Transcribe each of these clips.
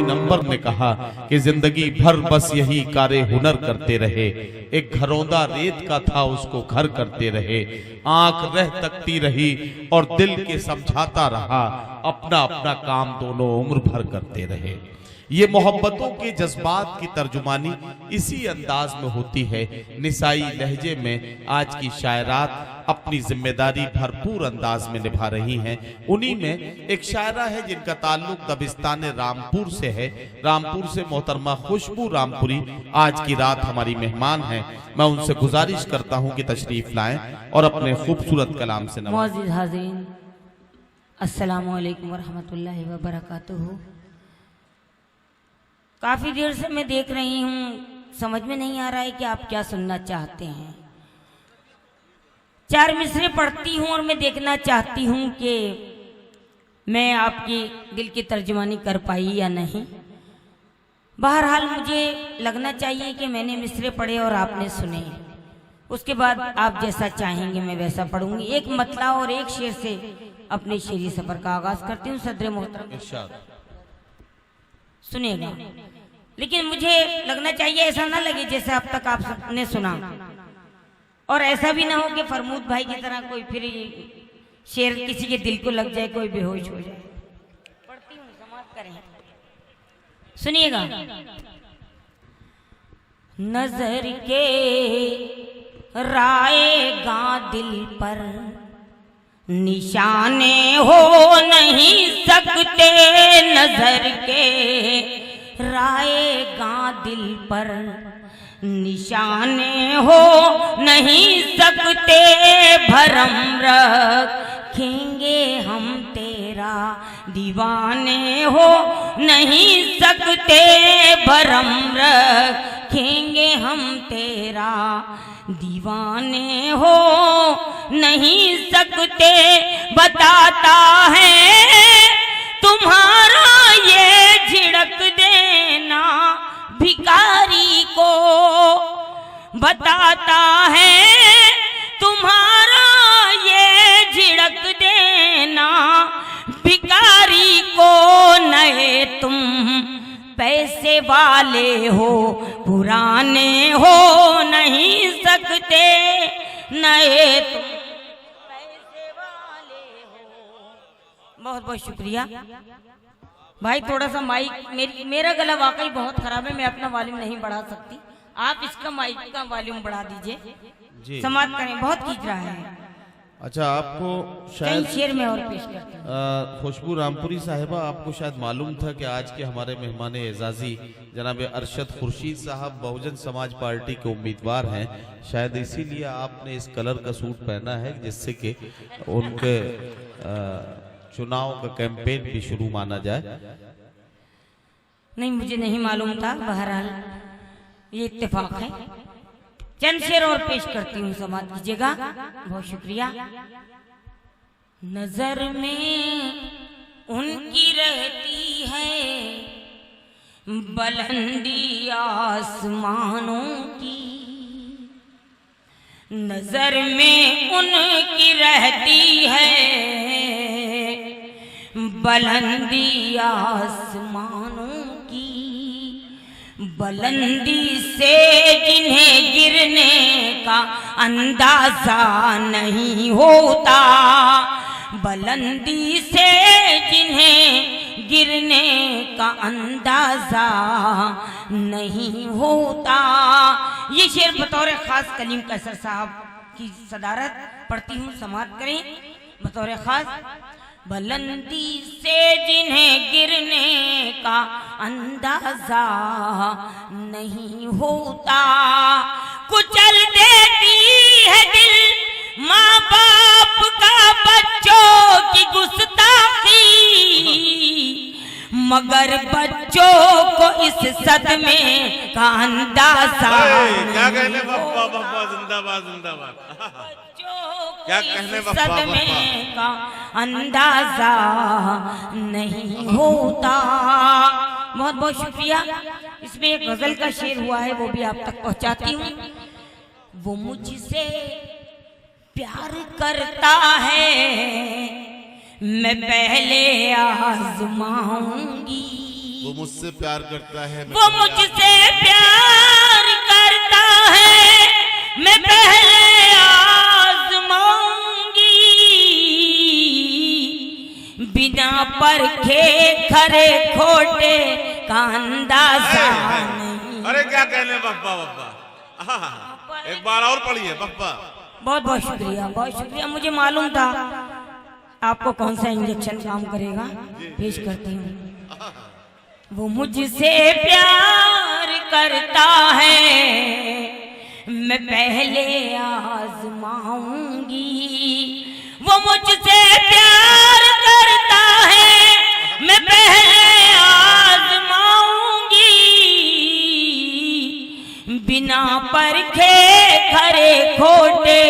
3 number ने कहा कि जिंदगी भर बस यही कारे हुनर करते रहे, एक घरौंदा रेत का था उसको घर करते रहे, आंख रह तकती रही और दिल के समझाता रहा, अपना अपना काम दोनों उम्र भर करते रहे। ये मोहब्बतों के जज्बात की तर्जुमानी इसी अंदाज में होती है। निसाई लहजे में आज की शायरात अपनी जिम्मेदारी भरपूर अंदाज में निभा रही हैं। उन्हीं में एक शायरा है जिनका ताल्लुक दबिस्तान रामपुर से है। रामपुर से मोहतरमा खुशबू रामपुरी आज की रात हमारी मेहमान हैं। मैं उनसे गुजारिश करता हूं कि तशरीफ लाएं और अपने खूबसूरत कलाम से नवाजें। मुअज़्ज़िज़ हाज़रीन, अस्सलामु अलैकुम वरहमतुल्लाहि वबरकातुहू। काफ़ी देर से मैं देख रही हूँ, समझ में नहीं आ रहा है कि आप क्या सुनना चाहते हैं। 4 मिसरे पढ़ती हूँ और मैं देखना चाहती हूँ कि मैं आपकी दिल की तर्जुमानी कर पाई या नहीं। बहरहाल मुझे लगना चाहिए कि मैंने मिसरे पढ़े और आपने सुने, उसके बाद आप जैसा चाहेंगे मैं वैसा पढ़ूंगी। एक मतला और एक शेर से अपने शेरी सफर का आगाज करती हूँ। सदर मोहतरम सुनिएगा, लेकिन मुझे लगना चाहिए ऐसा ना लगे जैसे अब तक आप सबने सुना, और ऐसा भी ना हो कि फरमूद भाई की तरह कोई फिर शेर किसी के दिल को लग जाए, कोई बेहोश हो जाए। पढ़ती हूँ, समाप्त करें, सुनिएगा। नजर के राएगा दिल पर निशाने हो नहीं सकते, नजर के राएगा दिल पर निशाने हो नहीं सकते, भरम रखेंगे हम तेरा दीवाने हो नहीं सकते, भरम रखेंगे हम तेरा दीवाने हो नहीं सकते। बताता है तुम्हारा ये झिड़क देना भिखारी को, बताता है तुम्हारा ये झिड़क देना भिखारी को। नए तुम पैसे वाले हो पुराने हो नहीं सकते, नए तुम पैसे वाले हो। बहुत बहुत शुक्रिया भाई। थोड़ा सा माइक, मेरा गला वाकई बहुत खराब है, मैं अपना वॉल्यूम नहीं बढ़ा सकती, आप इसका माइक का वॉल्यूम बढ़ा दीजिए। समाप्त करें, बहुत खींच रहा है। अच्छा, आपको शायद शेर में और पेश करते हैं। खुशबू रामपुरी साहिबा, आपको शायद मालूम था कि आज के हमारे मेहमान एजाजी जनाब अरशद खुर्शीद साहब बहुजन समाज पार्टी के उम्मीदवार हैं। शायद इसीलिए आपने इस कलर का सूट पहना है जिससे कि उनके चुनाव का कैंपेन भी शुरू माना जाए। नहीं, मुझे नहीं मालूम था, बहरहाल ये इत्तेफाक है। चंद शेर और पेश करती हूँ, समाप्त कीजिएगा। बहुत शुक्रिया। नजर में उनकी रहती है बुलंदी आसमानों की, नजर में उनकी रहती है बुलंदी आसमानों की, बुलंदी से जिन्हें गिरने का अंदाजा नहीं होता, बुलंदी से जिन्हें गिरने का अंदाजा नहीं होता। ये शेर बतौर खास कलीम कैसर साहब की सदारत पढ़ती हूँ, समाप्त करें। बतौर खास, बुलंदी से जिन्हें गिरने का अंदाजा नहीं होता, कुचल देती है दिल माँ बाप का बच्चों की गुस्ताखी, मगर बच्चों को इस सदमे का अंदाजा क्या कहने बप्पा बप्पा जिंदाबाद जिंदाबाद, क्या कहने सदमे का अंदाजा नहीं होता। बहुत बहुत शुक्रिया। इसमें एक गजल का शेर हुआ है, वो भी आप तक पहुंचाती हूँ। वो मुझसे प्यार करता है मैं पहले आजमाऊंगी, वो मुझसे प्यार करता है, वो मुझसे प्यार करता है, मैं पहले आजमाऊंगी, बिना परखे खरे खोटे का अंदाजा नहीं। अरे क्या कहने बप्पा बप्पा, एक बार और पढ़िए बप्पा। बहुत बहुत शुक्रिया, बहुत शुक्रिया। मुझे मालूम था आपको कौन सा इंजेक्शन काम करेगा। पेश करती हूँ। वो मुझसे प्यार करता है, मैं पहले आजमाऊंगी, वो मुझसे प्यार करता है, मैं पहले आजमाऊंगी, बिना परखे खरे खोटे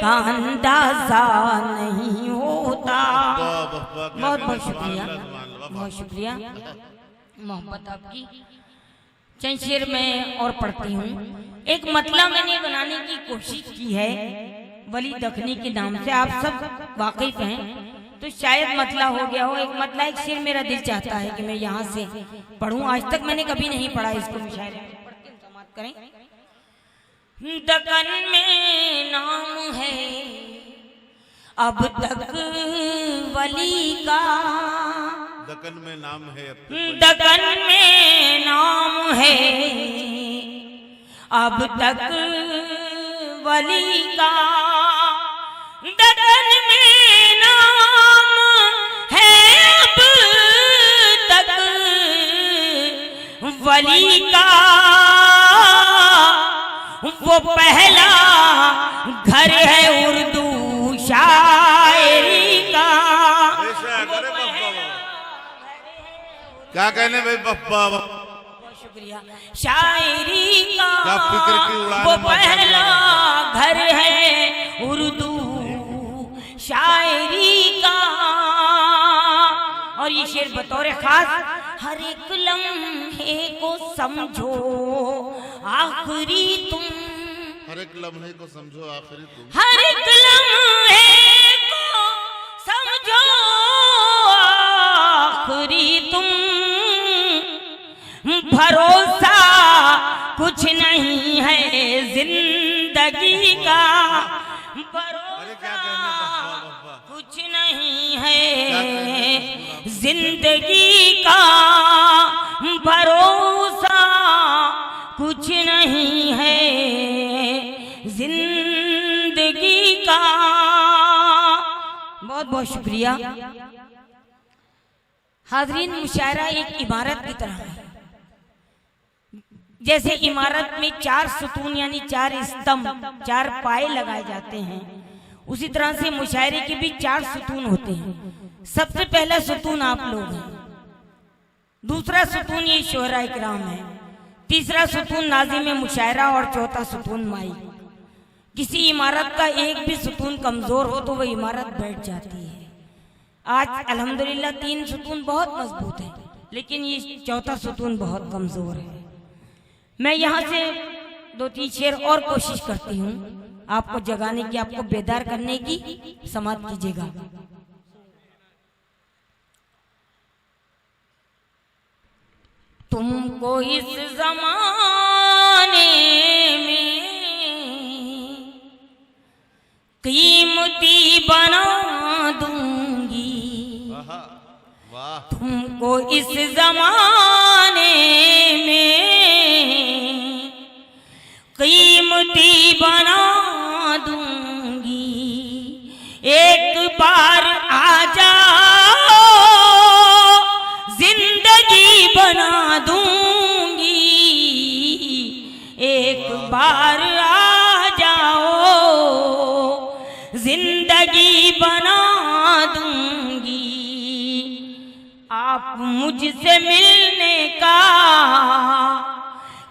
का अंदाजा नहीं होता। बहुत बहुत शुक्रिया, बहुत शुक्रिया। मोहब्बत आपकी। चंद शेर में और पढ़ती हूँ। एक मतला मैंने बनाने की कोशिश की है वली दखनी के नाम से, आप सब वाकिफ हैं तो शायद मतला हो गया हो। एक मतला, एक शेर मेरा दिल चाहता है कि मैं यहाँ से पढ़ूं। आज तक मैंने कभी नहीं पढ़ा इसको, मुशायरे में पढ़ती हूं, समाअत करें। दकन में नाम है अब तक वली का, दकन में नाम है अब तक, दकन में नाम है अब तक वली का, दकन में नाम है अब तक वली का, वो पहला घर है उर्दू शायरी का। क्या कहने भाई बप्पा, बहुत शुक्रिया। शायरी का क्या फिक्र की उड़ान, वो पहला घर है उर्दू शायरी का। और ये शेर बतौर खास, हर एक लम्हे को समझो आखिरी तुम, हर एक लम्हे को समझो आखिरी तुम, हर एक लम्हे को समझो आखिरी तुम, भरोसा कुछ नहीं है जिंदगी का, भरोसा कुछ नहीं है जिंदगी का, भरोसा कुछ नहीं है जिंदगी का। बहुत बहुत शुक्रिया। हाजरीन, मुशायरा एक इमारत की तरह है। जैसे इमारत में 4 सुतून यानी 4 स्तंभ, 4 पाए लगाए जाते हैं, उसी तरह से मुशायरे के भी 4 सुतून होते हैं। सबसे पहला सुतून आप लोग हैं, दूसरा सुतून ये शोहरा इकराम है, तीसरा सुतून नाज़िम मुशायरा और चौथा सुतून माई। किसी इमारत का एक भी सुतून कमजोर हो तो वह इमारत बैठ जाती है। आज अल्हम्दुलिल्लाह 3 सुतून बहुत मजबूत है, लेकिन ये चौथा सुतून बहुत कमजोर है। मैं यहाँ से 2-3 शेर और कोशिश करती हूँ आपको जगाने की, आपको बेदार करने की। समाअत कीजिएगा। तुमको इस जमाने में कीमती बना दूंगी, तुमको इस जमाने में कीमती बना दूंगी, एक बार आ जाओ जिंदगी बना दूंगी, एक बार आ जाओ जिंदगी बना दूंगी। आप मुझसे मिलने का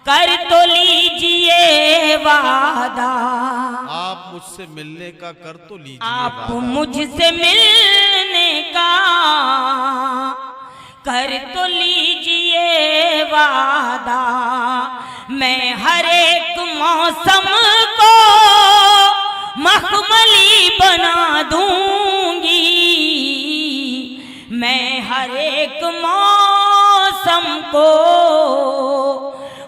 कर तो लीजिए वादा, आप मुझसे मिलने का कर तो लीजिए आप वादा, मुझसे मिलने का कर तो लीजिए वादा, मैं हर एक मौसम को मखमली बना दूंगी, मैं हर एक मौसम को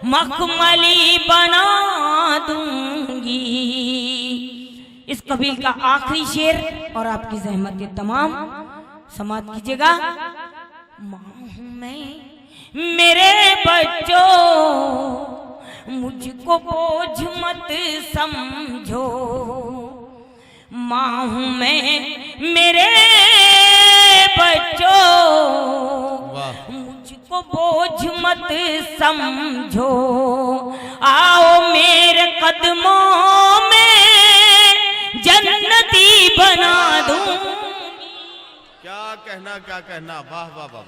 मखमली बना दूंगी। इस कबील का आखिरी शेर और आपकी जहमत ये तमाम समाप्त कीजिएगा। माँ हूं मैं मेरे बच्चों, मुझको बोझ मत समझो। माँ हूं मैं मेरे बच्चों, मुझको बोझ मत समझो। आओ मेरे कदमों में जन्नती बना दूं। क्या कहना, क्या कहना, वाह वाह वाह।